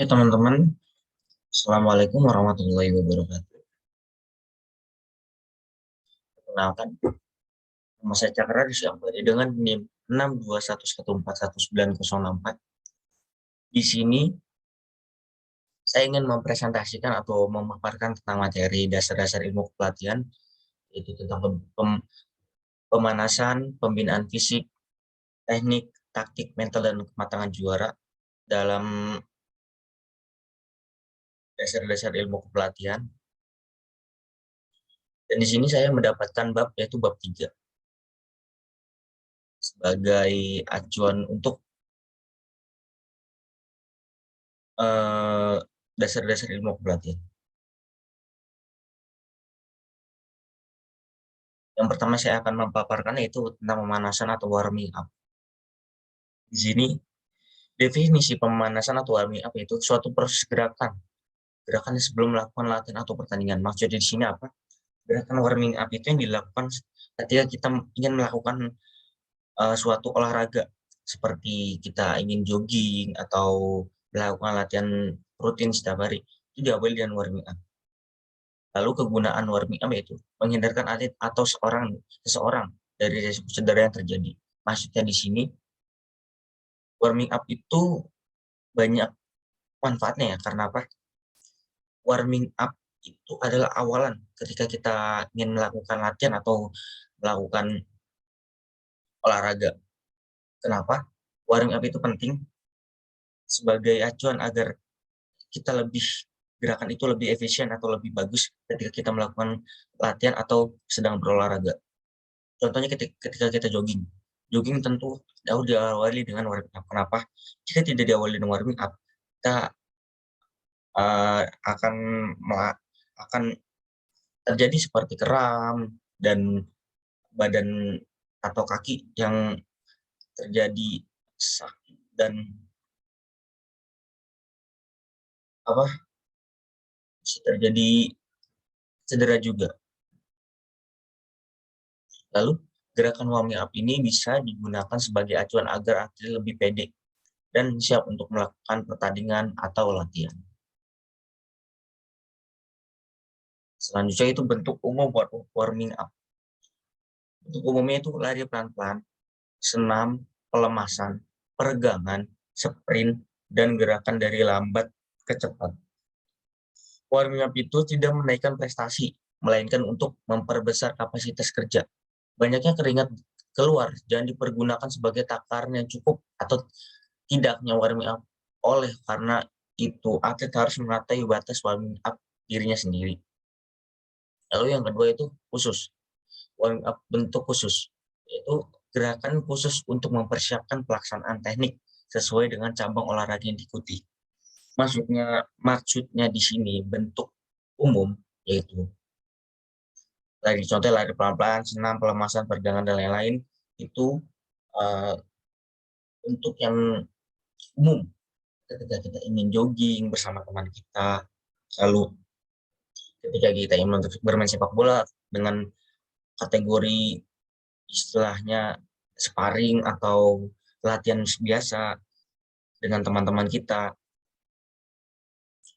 Ya teman-teman, Assalamualaikum warahmatullahi wabarakatuh. Perkenalkan, nama saya Cakra Disyambari dengan NIM 621141904. Di sini saya ingin mempresentasikan atau memaparkan tentang materi dasar-dasar ilmu kepelatihan, yaitu tentang pemanasan, pembinaan fisik, teknik, taktik, mental, dan kematangan juara dalam dasar-dasar ilmu kepelatihan. Dan di sini saya mendapatkan bab, yaitu bab 3, sebagai acuan untuk dasar-dasar ilmu kepelatihan. Yang pertama saya akan memaparkan yaitu tentang pemanasan atau warming up. Di sini definisi pemanasan atau warming up itu suatu proses gerakan sebelum melakukan latihan atau pertandingan. Maksudnya di sini apa? Gerakan warming up itu yang dilakukan ketika kita ingin melakukan suatu olahraga, seperti kita ingin jogging atau melakukan latihan rutin setiap hari. Itu diawali dengan warming up. Lalu kegunaan warming up itu menghindarkan atlet atau seseorang dari resiko cedera yang terjadi. Maksudnya di sini warming up itu banyak manfaatnya ya, karena apa? Warming up itu adalah awalan ketika kita ingin melakukan latihan atau melakukan olahraga. Kenapa? Warming up itu penting sebagai acuan agar kita gerakan itu lebih efisien atau lebih bagus ketika kita melakukan latihan atau sedang berolahraga. Contohnya ketika kita jogging. Jogging tentu harus diawali dengan warming up. Kenapa? Jika tidak diawali dengan warming up, kita uh, akan akan terjadi seperti kram dan badan atau kaki yang terjadi sakit dan apa bisa terjadi cedera juga. Lalu gerakan warming up ini bisa digunakan sebagai acuan agar atlet lebih pede dan siap untuk melakukan pertandingan atau latihan. Selanjutnya itu bentuk umum buat warming up. Bentuk umumnya itu lari pelan-pelan, senam, pelemasan, peregangan, sprint, dan gerakan dari lambat ke cepat. Warming up itu tidak menaikkan prestasi, melainkan untuk memperbesar kapasitas kerja. Banyaknya keringat keluar dan dipergunakan sebagai takaran yang cukup atau tidaknya warming up. Oleh karena itu, atlet harus mengatai batas warming up dirinya sendiri. Lalu yang kedua itu khusus. Warming up bentuk khusus, yaitu gerakan khusus untuk mempersiapkan pelaksanaan teknik sesuai dengan cabang olahraga yang diikuti. Maksudnya di sini bentuk umum, yaitu lari pelan-pelan, senam, pelemasan, peregangan, dan lain-lain. Itu uh, untuk yang umum ketika kita ingin jogging bersama teman kita, lalu ketika kita ingin bermain sepak bola dengan kategori istilahnya sparring atau latihan biasa dengan teman-teman kita,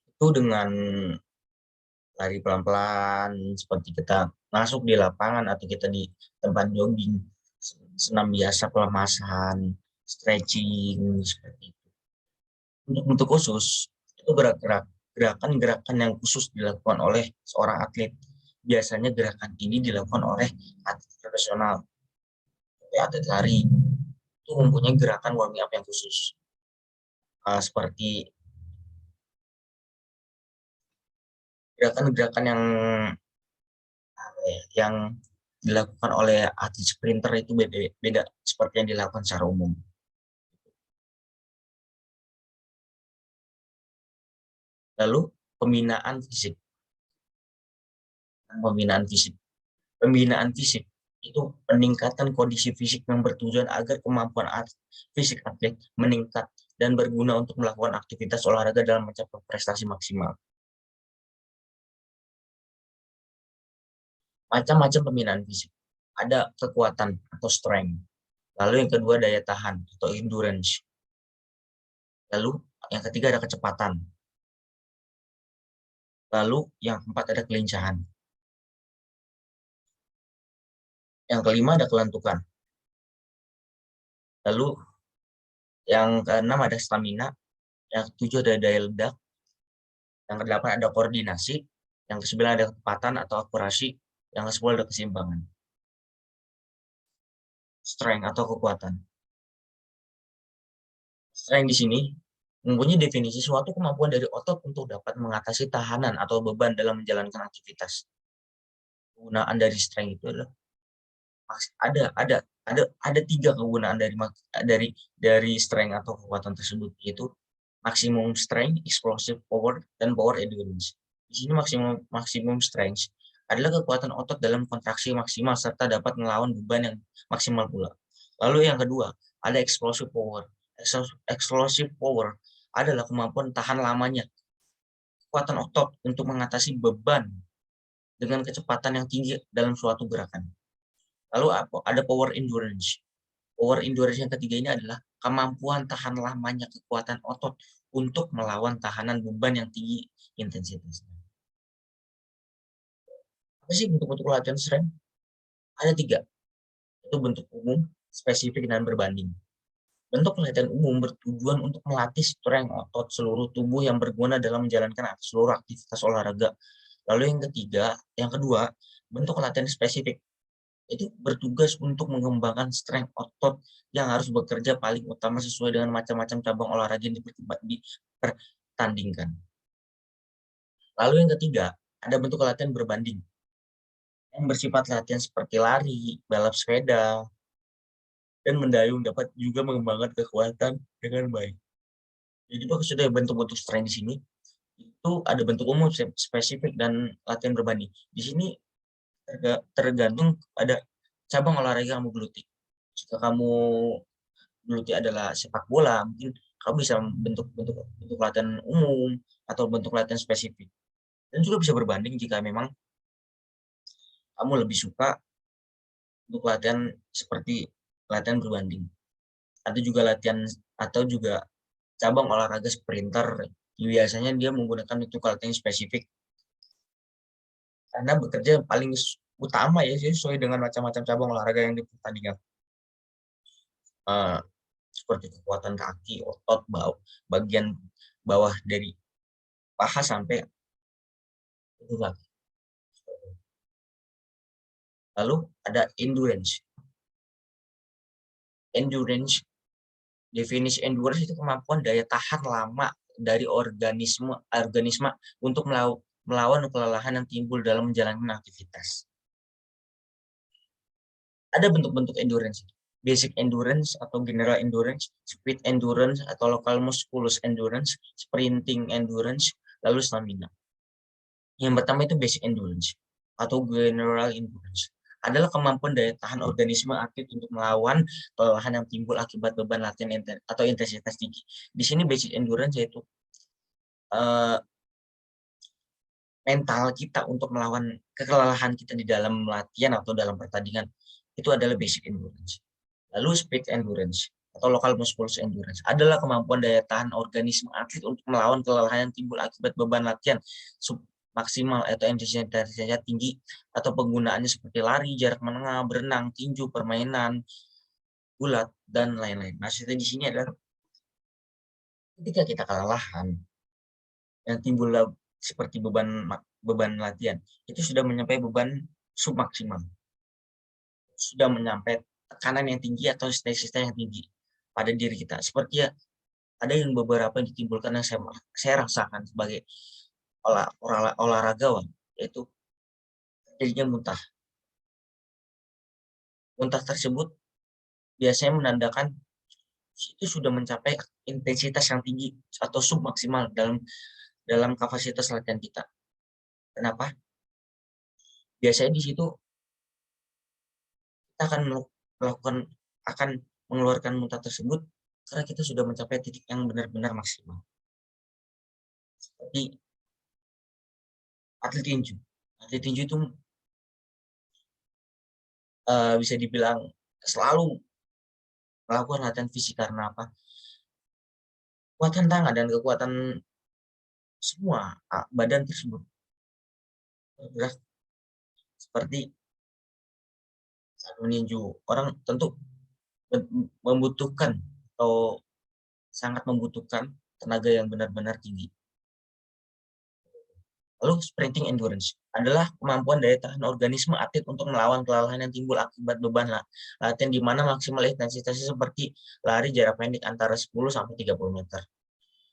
itu dengan lari pelan-pelan seperti kita masuk di lapangan atau kita di tempat jogging, senam biasa, pelemasan, stretching, seperti itu. Untuk bentuk khusus, itu gerakan-gerakan yang khusus dilakukan oleh seorang atlet. Biasanya gerakan ini dilakukan oleh atlet profesional, atlet lari. Itu mempunyai gerakan warming up yang khusus. Seperti gerakan-gerakan yang dilakukan oleh atlet sprinter itu beda seperti yang dilakukan secara umum. Lalu pembinaan fisik. Pembinaan fisik. Pembinaan fisik itu peningkatan kondisi fisik yang bertujuan agar kemampuan fisik atlet meningkat dan berguna untuk melakukan aktivitas olahraga dalam mencapai prestasi maksimal. Macam-macam pembinaan fisik. Ada kekuatan atau strength. Lalu yang kedua daya tahan atau endurance. Lalu yang ketiga ada kecepatan. Lalu yang keempat ada kelincahan. Yang kelima ada kelentukan. Lalu yang keenam ada stamina. Yang ketujuh ada daya ledak. Yang kedelapan ada koordinasi. Yang kesembilan ada kecepatan atau akurasi. Yang kesepuluh ada keseimbangan. Strength atau kekuatan. Strength di sini mempunyai definisi suatu kemampuan dari otot untuk dapat mengatasi tahanan atau beban dalam menjalankan aktivitas. Penggunaan dari strength itu adalah ada tiga kegunaan dari strength atau kekuatan tersebut, yaitu maximum strength, explosive power, dan power endurance. Di sini maksimum strength adalah kekuatan otot dalam kontraksi maksimal serta dapat melawan beban yang maksimal pula. Lalu yang kedua, ada explosive power. Explosive power adalah kemampuan tahan lamanya kekuatan otot untuk mengatasi beban dengan kecepatan yang tinggi dalam suatu gerakan. Lalu ada power endurance. Power endurance yang ketiga ini adalah kemampuan tahan lamanya kekuatan otot untuk melawan tahanan beban yang tinggi intensitasnya. Apa sih bentuk-bentuk latihan strength? Ada tiga. Itu bentuk umum, spesifik, dan berbanding. Bentuk latihan umum bertujuan untuk melatih strength otot seluruh tubuh yang berguna dalam menjalankan seluruh aktivitas olahraga. Lalu yang kedua, bentuk latihan spesifik itu bertugas untuk mengembangkan strength otot yang harus bekerja paling utama sesuai dengan macam-macam cabang olahraga yang dipertandingkan. Lalu yang ketiga, ada bentuk latihan berbanding yang bersifat latihan seperti lari, balap sepeda, dan mendayung dapat juga mengembangkan kekuatan dengan baik. Jadi maksud dari bentuk-bentuk strength di sini itu ada bentuk umum, spesifik, dan latihan berbanding. Di sini tergantung pada cabang olahraga kamu geluti. Jika kamu geluti adalah sepak bola, mungkin kamu bisa bentuk latihan umum atau bentuk latihan spesifik. Dan juga bisa berbanding jika memang kamu lebih suka untuk latihan seperti latihan berbanding. Atau juga cabang olahraga sprinter, biasanya dia menggunakan itu latihan spesifik karena bekerja paling utama ya sesuai dengan macam-macam cabang olahraga yang dipertandingkan. Seperti kekuatan kaki, otot, bagian bawah dari paha sampai itu lagi. Lalu ada endurance. Definisi endurance itu kemampuan daya tahan lama dari organisme untuk melawan kelelahan yang timbul dalam menjalankan aktivitas. Ada bentuk-bentuk endurance. Basic endurance atau general endurance, speed endurance atau local musculus endurance, sprinting endurance, lalu stamina. Yang pertama itu basic endurance atau general endurance. Adalah kemampuan daya tahan organisme atlet untuk melawan kelelahan yang timbul akibat beban latihan atau intensitas tinggi. Di sini basic endurance yaitu mental kita untuk melawan kelelahan kita di dalam latihan atau dalam pertandingan. Itu adalah basic endurance. Lalu speed endurance atau local musculus endurance adalah kemampuan daya tahan organisme atlet untuk melawan kelelahan yang timbul akibat beban latihan maksimal atau intensitasnya tinggi atau penggunaannya seperti lari, jarak menengah, berenang, tinju, permainan bulat, dan lain-lain. Maksudnya di sini adalah ketika kita kelelahan yang timbul seperti beban latihan, itu sudah mencapai beban submaksimal. Sudah mencapai tekanan yang tinggi atau intensitas yang tinggi pada diri kita. Seperti ya, ada yang beberapa yang ditimbulkan yang saya rasakan sebagai olahragawan, yaitu jadinya muntah. Muntah tersebut biasanya menandakan itu sudah mencapai intensitas yang tinggi atau submaksimal dalam kapasitas latihan kita. Kenapa? Biasanya di situ kita akan mengeluarkan muntah tersebut karena kita sudah mencapai titik yang benar-benar maksimal. Seperti atlet tinju. Atlet tinju itu bisa dibilang selalu melakukan latihan fisik karena apa? Kekuatan tangan dan kekuatan semua badan tersebut bergerak seperti saat meninju. Orang tentu membutuhkan atau sangat membutuhkan tenaga yang benar-benar tinggi. Lalu sprinting endurance adalah kemampuan daya tahan organisme atlet untuk melawan kelelahan yang timbul akibat beban latihan di mana maksimal intensitasnya seperti lari jarak pendek antara 10 sampai 30 meter.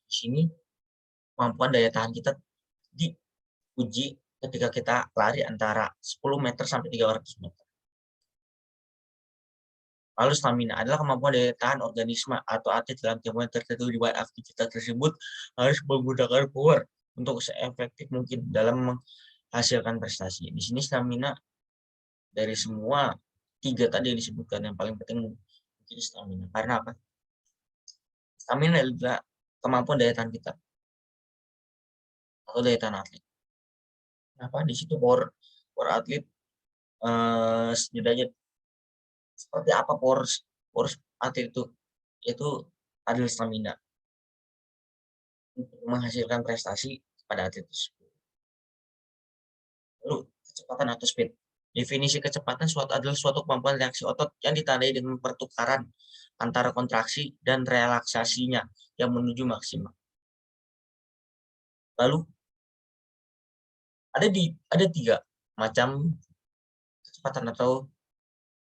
Di sini kemampuan daya tahan kita diuji ketika kita lari antara 10 meter sampai 300 meter. Lalu stamina adalah kemampuan daya tahan organisme atau atlet dalam tempo tertentu di bawah aktivitas tersebut harus menggunakan power untuk seefektif mungkin dalam menghasilkan prestasi. Di sini stamina dari semua 3 tadi yang disebutkan yang paling penting mungkin stamina. Karena apa? Stamina adalah kemampuan daya tahan kita atau daya tahan atlet. Kenapa? Di situ power atlet setidaknya seperti apa power atlet itu? Itu adalah stamina untuk menghasilkan prestasi pada atlet tersebut. Lalu kecepatan atau speed. Definisi kecepatan adalah suatu kemampuan reaksi otot yang ditandai dengan pertukaran antara kontraksi dan relaksasinya yang menuju maksimal. Lalu ada 3 macam kecepatan atau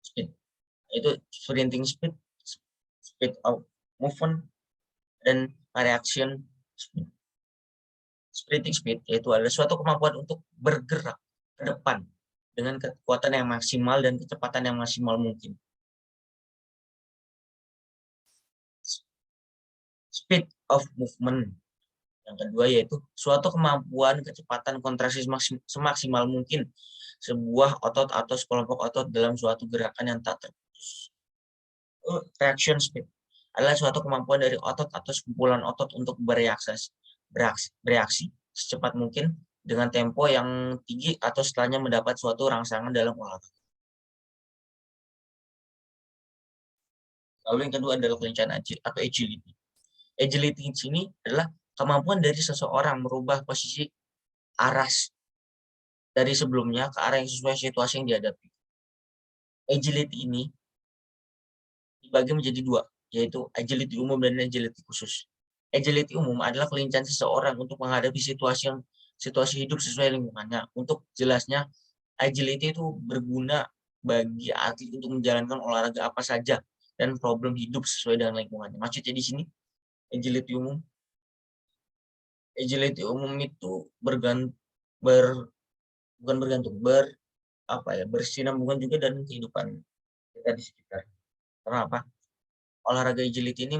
speed, yaitu sprinting speed, speed of movement, dan reaction speed. Sprinting speed yaitu adalah suatu kemampuan untuk bergerak ke depan dengan kekuatan yang maksimal dan kecepatan yang maksimal mungkin. Speed of movement yang kedua yaitu suatu kemampuan kecepatan kontraksi semaksimal mungkin sebuah otot atau sekelompok otot dalam suatu gerakan yang tak terputus. Reaction speed adalah suatu kemampuan dari otot atau sekumpulan otot untuk bereaksi secepat mungkin dengan tempo yang tinggi atau setelahnya mendapat suatu rangsangan dalam olahraga. Lalu yang kedua adalah kelincahan atau agility. Agility di sini adalah kemampuan dari seseorang merubah posisi arah dari sebelumnya ke arah yang sesuai situasi yang dihadapi. Agility ini dibagi menjadi 2, yaitu agility umum dan agility khusus. Agility umum adalah kelincahan seseorang untuk menghadapi situasi hidup sesuai lingkungannya. Untuk jelasnya, agility itu berguna bagi atlet untuk menjalankan olahraga apa saja dan problem hidup sesuai dengan lingkungannya. Maksudnya di sini agility umum itu bersinambungan juga dengan kehidupan kita di sekitar. Kenapa? Olahraga agility ini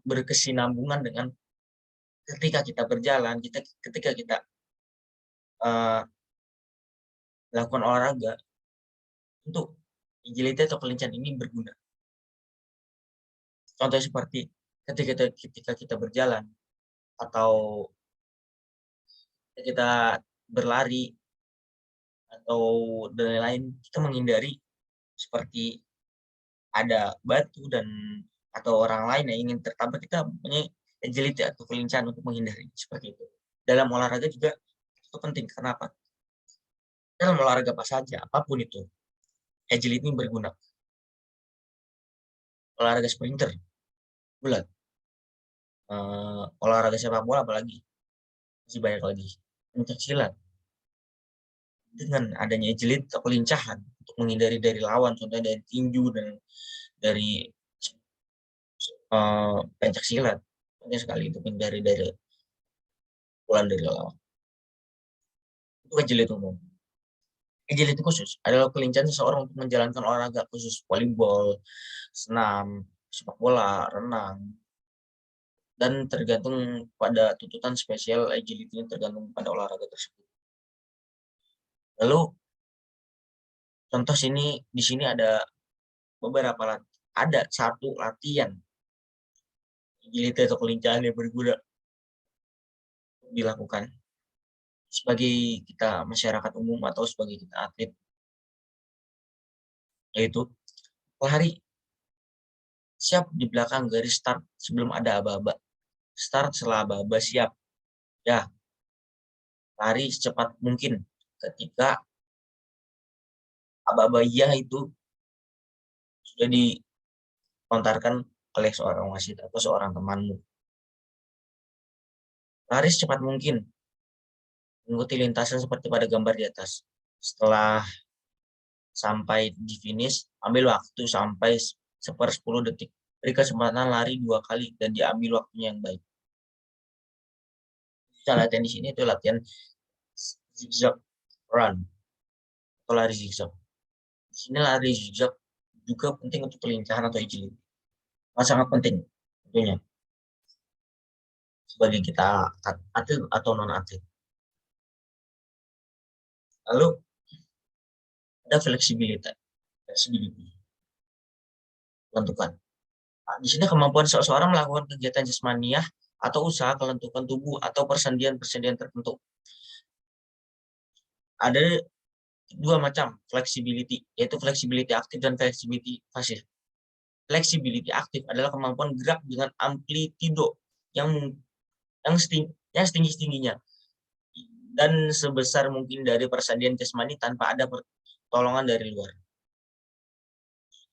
berkesinambungan dengan ketika kita berjalan, ketika kita melakukan olahraga, untuk agility atau kelincahan ini berguna. Contohnya seperti ketika kita berjalan atau kita berlari atau dan lain-lain, kita menghindari seperti ada batu atau orang lain yang ingin tertabrak, kita punya agility atau kelincahan untuk menghindari seperti itu. Dalam olahraga juga itu penting. Kenapa? Dalam olahraga apa saja, apapun itu, agility ini berguna. Olahraga sprinter, bulat. Olahraga sepak bola apalagi, masih banyak lagi. Pencak silat, dengan adanya agility atau kelincahan untuk menghindari dari lawan, contohnya dari tinju dan dari pencak silat, penting sekali untuk menghindari dari pukulan dari lawan. Itu agility umum. Agility khusus adalah kelincahan seseorang untuk menjalankan olahraga khusus, volleyball, senam, sepak bola, renang, dan tergantung pada tuntutan spesial agility-nya tergantung pada olahraga tersebut. Lalu contoh di sini ada beberapa ada satu latihan agility atau kelincahan yang berguna dilakukan sebagai kita masyarakat umum atau sebagai kita atlet, yaitu lari siap di belakang garis start sebelum ada aba-aba. Start setelah aba-aba siap. Ya, lari secepat mungkin ketika aba-aba iya itu sudah dilontarkan oleh seorang wasit atau seorang temanmu. Lari secepat mungkin, mengikuti lintasan seperti pada gambar di atas. Setelah sampai di finish, ambil waktu sampai 1/10 detik. Beri kesempatan lari 2 kali dan diambil waktunya yang baik. Kita latihan di sini itu latihan zigzag run atau lari zigzag. Di sini lari zigzag juga penting untuk kelincahan atau agility. Sangat penting tentunya sebagai kita atlet atau non atlet. Lalu ada fleksibilitas, kelentukan. Nah, di sini kemampuan seseorang melakukan kegiatan jasmaniah atau usaha kelentukan tubuh atau persendian-persendian tertentu. Ada dua macam flexibility, yaitu flexibility aktif dan flexibility pasif. Flexibility aktif adalah kemampuan gerak dengan amplitudo yang setinggi-tingginya dan sebesar mungkin dari persendian jasmani tanpa ada pertolongan dari luar.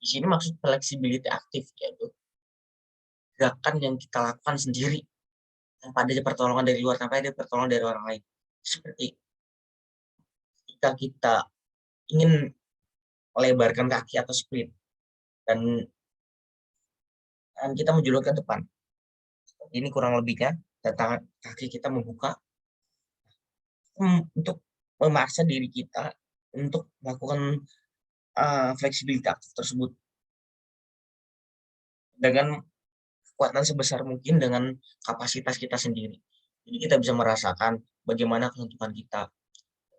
Di sini maksud flexibility aktif yaitu gerakan yang kita lakukan sendiri tanpa ada pertolongan dari luar, tanpa ada pertolongan dari orang lain. Seperti ketika kita ingin melebarkan kaki atau sprint dan kita menjulur ke depan. Ini kurang lebihnya, tangan kaki kita membuka untuk memaksa diri kita untuk melakukan fleksibilitas tersebut dengan kekuatan sebesar mungkin dengan kapasitas kita sendiri. Jadi kita bisa merasakan bagaimana kelentukan kita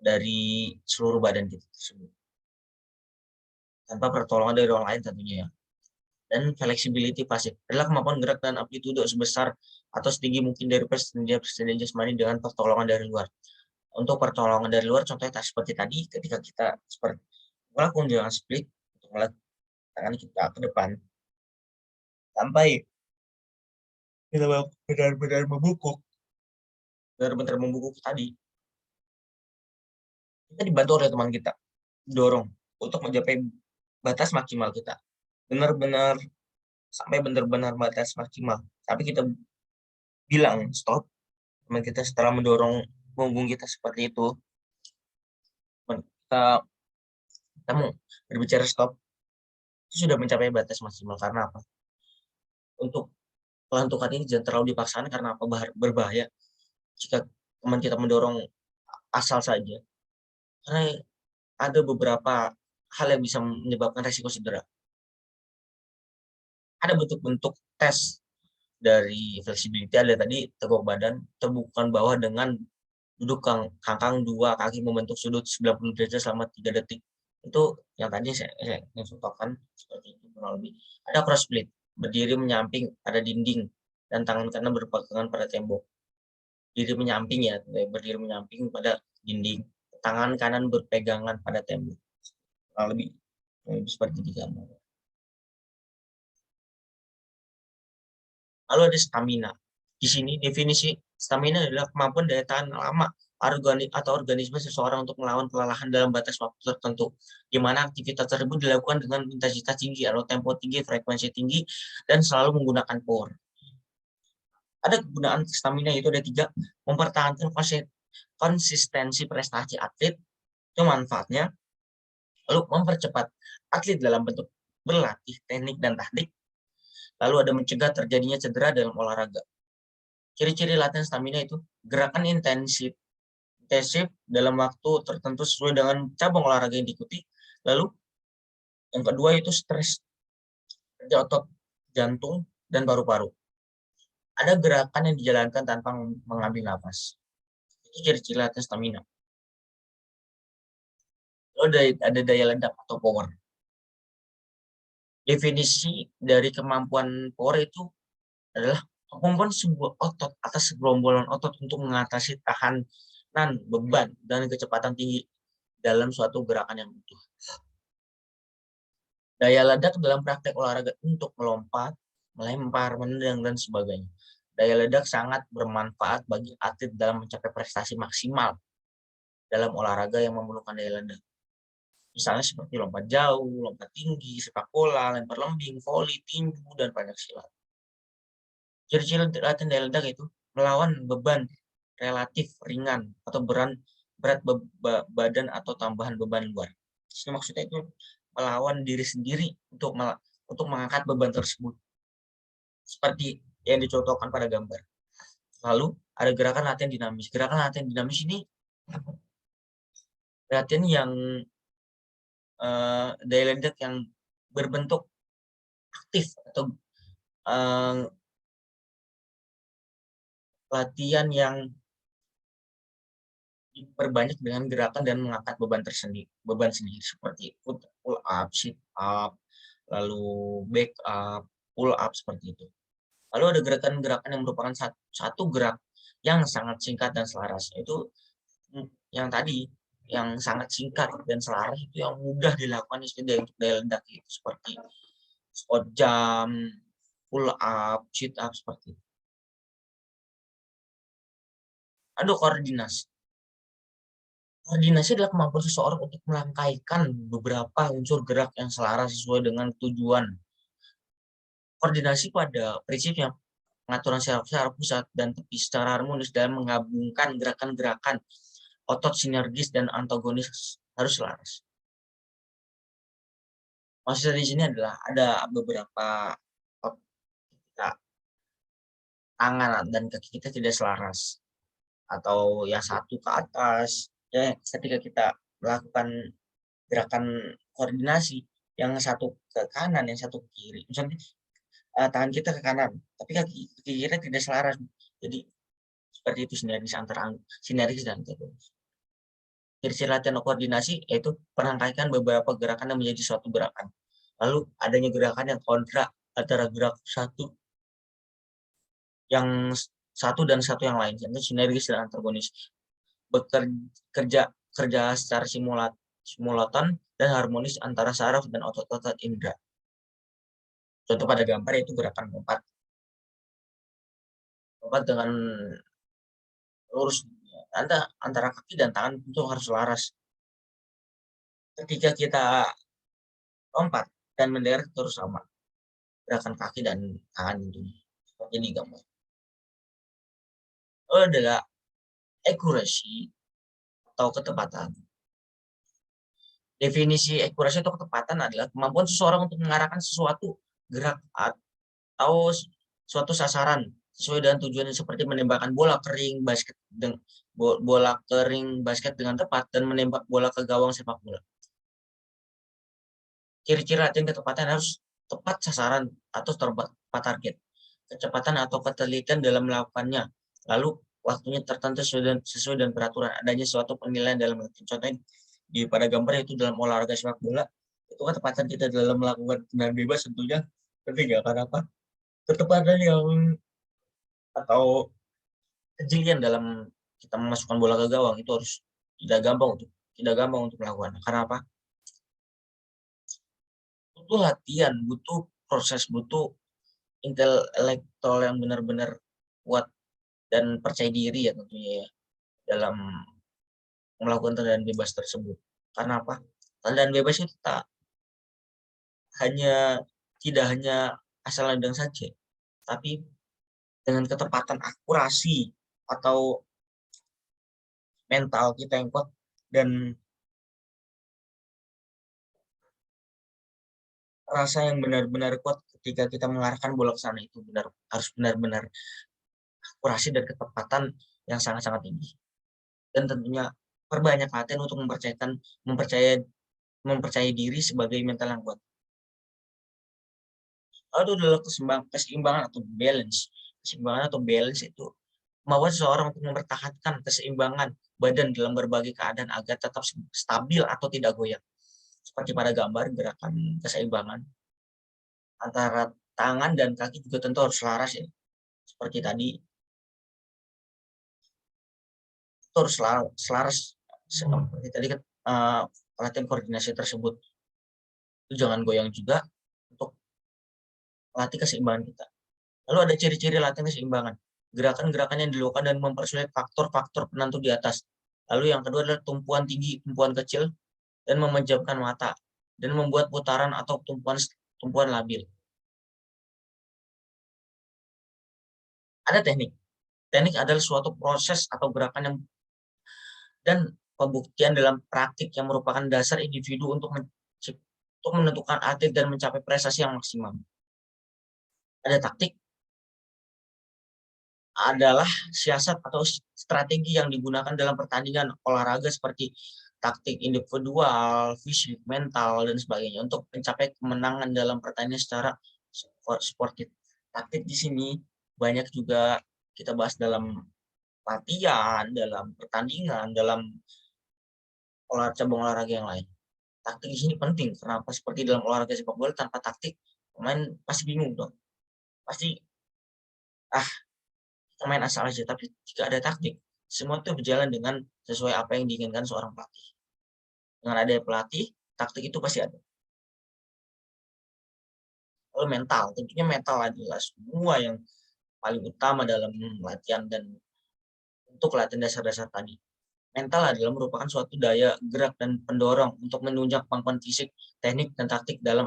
dari seluruh badan kita tersebut tanpa pertolongan dari orang lain tentunya ya. Dan flexibility pasif adalah kemampuan gerak dan amplitudo sebesar atau setinggi mungkin dari persendian jasmani dengan pertolongan dari luar. Untuk pertolongan dari luar contohnya seperti tadi ketika kita seperti melakukan jalan split untuk meletakkan tangan kita ke depan sampai kita benar-benar membungkuk tadi, kita dibantu oleh teman kita, dorong untuk mencapai batas maksimal kita, benar-benar sampai benar-benar batas maksimal. Tapi kita bilang stop, teman kita setelah mendorong punggung kita seperti itu, kita mau berbicara stop, itu sudah mencapai batas maksimal. Karena apa? Untuk kelentukan ini jangan terlalu dipaksakan karena apa? Berbahaya jika teman kita mendorong asal saja. Karena ada beberapa hal yang bisa menyebabkan resiko cedera. Ada bentuk-bentuk tes dari flexibility, ada tadi teguk badan, tegukan bawah dengan duduk kangkang 2 kaki membentuk sudut 90 derajat selama 3 detik. Itu yang tadi saya contohkan seperti itu kurang lebih. Ada cross split, berdiri menyamping pada dinding dan tangan kanan berpegangan pada tembok. Berdiri menyamping pada dinding, tangan kanan berpegangan pada tembok. Kurang lebih seperti di gambar. Lalu ada stamina. Di sini definisi stamina adalah kemampuan daya tahan lama organisme seseorang untuk melawan kelelahan dalam batas waktu tertentu, di mana aktivitas tersebut dilakukan dengan intensitas tinggi atau tempo tinggi, frekuensi tinggi, dan selalu menggunakan power. Ada kegunaan stamina yaitu ada 3, mempertahankan konsistensi prestasi atlet, itu manfaatnya. Lalu mempercepat atlet dalam bentuk berlatih teknik dan taktik. Lalu ada mencegah terjadinya cedera dalam olahraga. Ciri-ciri latihan stamina itu gerakan intensif dalam waktu tertentu sesuai dengan cabang olahraga yang diikuti. Lalu yang kedua itu stres kerja otot jantung dan paru-paru. Ada gerakan yang dijalankan tanpa mengambil nafas. Itu ciri-ciri latihan stamina. Lalu ada daya ledak atau power. Definisi dari kemampuan power itu adalah kemampuan sebuah otot atas segerombolan otot untuk mengatasi tahanan beban dan kecepatan tinggi dalam suatu gerakan yang utuh. Daya ledak dalam praktek olahraga untuk melompat, melempar, menendang, dan sebagainya. Daya ledak sangat bermanfaat bagi atlet dalam mencapai prestasi maksimal dalam olahraga yang memerlukan daya ledak. Misalnya seperti lompat jauh, lompat tinggi, sepak bola, lempar lembing, voli, tinju, dan pencaksilat. Ciri-ciri latihan daya ledak itu melawan beban relatif ringan atau berat badan atau tambahan beban luar. Jadi maksudnya itu melawan diri sendiri untuk mengangkat beban tersebut. Seperti yang dicontohkan pada gambar. Lalu ada gerakan latihan dinamis. Gerakan latihan dinamis ini latihan yang daya ledak yang berbentuk aktif atau latihan yang diperbanyak dengan gerakan dan mengangkat beban sendiri seperti pull up, sit up, lalu back up, pull up seperti itu. Lalu ada gerakan-gerakan yang merupakan satu gerak yang sangat singkat dan selaras. Itu yang tadi yang sangat singkat dan selaras itu yang mudah dilakukan untuk daya ledak itu seperti squat jump, pull up, sit up seperti itu. Ada koordinasi. Koordinasi adalah kemampuan seseorang untuk melangkaikan beberapa unsur gerak yang selaras sesuai dengan tujuan. Koordinasi pada prinsipnya pengaturan secara pusat dan tepi secara harmonis dalam menggabungkan gerakan-gerakan otot sinergis dan antagonis harus selaras. Maksudnya di sini adalah ada beberapa tangan dan kaki kita tidak selaras atau yang satu ke atas. Ya, ketika kita melakukan gerakan koordinasi yang satu ke kanan, yang satu ke kiri. Misalnya tangan kita ke kanan, tapi kaki kita tidak selaras. Jadi seperti itu sinergis dan antagonis. Ciri-ciri latihan koordinasi yaitu merangkaikan beberapa gerakan yang menjadi suatu gerakan. Lalu adanya gerakan yang kontra antara gerak satu dan satu yang lain, yaitu sinergis dan antagonis. Kerja secara simultan dan harmonis antara saraf dan otot-otot indera. Contoh pada gambar yaitu gerakan lompat dengan lurus. Antara kaki dan tangan itu harus selaras. Ketika kita lompat dan mendarat terus sama gerakan kaki dan tangan itu seperti di gambar. Adalah accuracy atau ketepatan. Definisi akurasi atau ketepatan adalah kemampuan seseorang untuk mengarahkan sesuatu gerak atau suatu sasaran sesuai dengan tujuannya seperti menembakkan bola kering basket dengan tepat dan menembak bola ke gawang sepak bola. Ciri-ciri latihan ketepatan harus tepat sasaran atau tepat target, kecepatan atau ketelitian dalam melakukannya, lalu waktunya tertentu sesuai dengan peraturan, adanya suatu penilaian dalam latihan. Contohnya pada gambar itu dalam olahraga sepak bola, itu ketepatan kita dalam melakukan tendangan bebas tentunya ketiga karena apa? Ketepatan yang atau kejelian dalam kita memasukkan bola ke gawang itu harus tidak gampang untuk melakukan. Karena apa? Butuh latihan, butuh proses, butuh intelektual yang benar-benar kuat dan percaya diri ya tentunya ya dalam melakukan tendangan bebas tersebut. Karena apa? Tendangan bebas itu tidak hanya asal nendang saja, tapi dengan ketepatan akurasi atau mental kita yang kuat dan rasa yang benar-benar kuat ketika kita mengarahkan bola ke sana itu harus benar-benar akurasi dan ketepatan yang sangat-sangat tinggi. Dan tentunya perbanyak latihan untuk mempercayai diri sebagai mental yang kuat. Lalu adalah keseimbangan atau balance. Keseimbangan atau balance itu kemampuan seseorang untuk mempertahankan keseimbangan badan dalam berbagai keadaan agar tetap stabil atau tidak goyang. Seperti pada gambar gerakan keseimbangan antara tangan dan kaki juga tentu harus selaras ya. Seperti tadi itu harus selaras seperti tadi latihan koordinasi tersebut. Itu jangan goyang juga untuk melatih keseimbangan kita. Lalu ada ciri-ciri latihan keseimbangan. Gerakan-gerakan yang dilakukan dan mempersulit faktor-faktor penentu di atas. Lalu yang kedua adalah tumpuan tinggi, tumpuan kecil, dan memejamkan mata, dan membuat putaran atau tumpuan labil. Ada teknik. Teknik adalah suatu proses atau gerakan yang dan pembuktian dalam praktik yang merupakan dasar individu untuk menentukan atlet dan mencapai prestasi yang maksimal. Ada taktik, adalah siasat atau strategi yang digunakan dalam pertandingan olahraga seperti taktik individual, fisik, mental, dan sebagainya untuk mencapai kemenangan dalam pertandingan secara sportif. Taktik di sini banyak juga kita bahas dalam latihan, dalam pertandingan, dalam cabang olahraga yang lain. Taktik di sini penting. Kenapa? Seperti dalam olahraga sepak bola tanpa taktik, pemain pasti bingung dong. Pasti kita main asal aja. Tapi jika ada taktik, semua itu berjalan dengan sesuai apa yang diinginkan seorang pelatih. Dengan ada pelatih, taktik itu pasti ada. Lalu mental, tentunya mental adalah semua yang paling utama dalam latihan dan untuk latihan dasar-dasar tadi. Mental adalah merupakan suatu daya gerak dan pendorong untuk menunjang kemampuan fisik, teknik, dan taktik dalam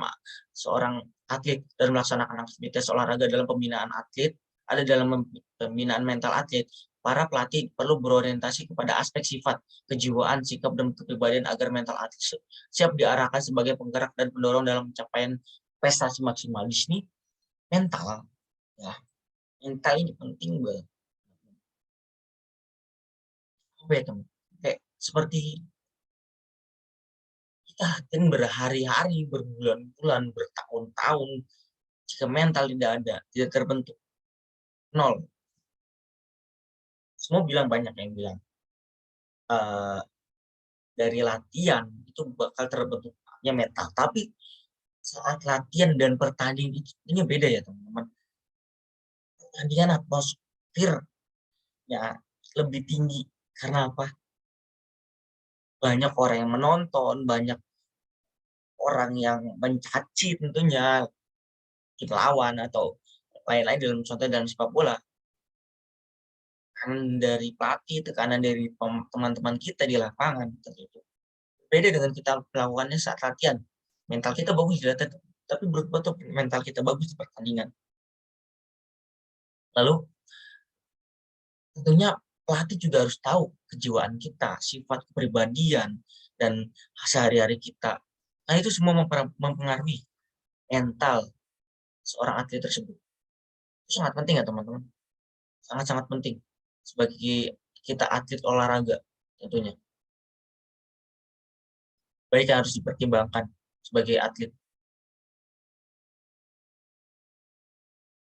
seorang atlet dan melaksanakan aktivitas olahraga. Dalam pembinaan atlet, ada dalam pembinaan mental atlet, para pelatih perlu berorientasi kepada aspek sifat, kejiwaan, sikap, dan kepribadian agar mental atlet siap diarahkan sebagai penggerak dan pendorong dalam pencapaian prestasi maksimal. Di sini mental, ya, mental ini penting banget. Apa ya, teman? Kayak seperti kita latihan berhari-hari, berbulan-bulan, bertahun-tahun, jika mental tidak ada, tidak terbentuk, nol. Semua bilang, banyak yang bilang, dari latihan itu bakal terbentuknya mental. Tapi saat latihan dan pertandingan ini beda ya teman-teman. Pertandingan atmosfernya lebih tinggi. Karena apa? Banyak orang yang menonton, banyak orang yang mencaci tentunya lawan atau lain-lain dalam contoh dalam sepak bola. Tekanan dari pelatih, tekanan dari teman-teman kita di lapangan. Tentu. Beda dengan kita melakukannya saat latihan. Mental kita bagus di latihan, tapi berubah tuh mental kita bagus di pertandingan. Lalu tentunya pelatih juga harus tahu kejiwaan kita, sifat kepribadian, dan sehari-hari kita. Nah itu semua mempengaruhi mental seorang atlet tersebut. Itu sangat penting ya teman-teman. Sangat-sangat penting sebagai kita atlet olahraga tentunya. Baik yang harus dipertimbangkan sebagai atlet.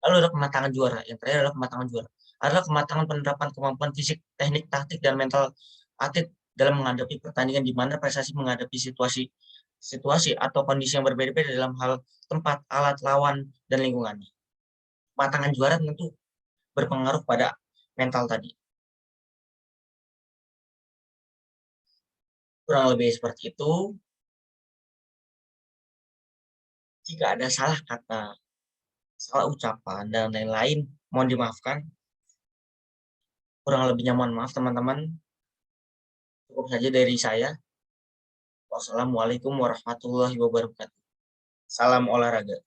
Lalu ada kematangan juara. Yang terakhir adalah kematangan juara. Adalah kematangan penerapan kemampuan fisik, teknik, taktik, dan mental atlet dalam menghadapi pertandingan di mana prestasi menghadapi situasi atau kondisi yang berbeda-beda dalam hal tempat, alat, lawan, dan lingkungannya. Kematangan juara tentu berpengaruh pada mental tadi. Kurang lebih seperti itu. Jika ada salah kata, salah ucapan, dan lain-lain, mohon dimaafkan. Kurang lebihnya mohon maaf teman-teman. Cukup saja dari saya. Wassalamualaikum warahmatullahi wabarakatuh. Salam olahraga.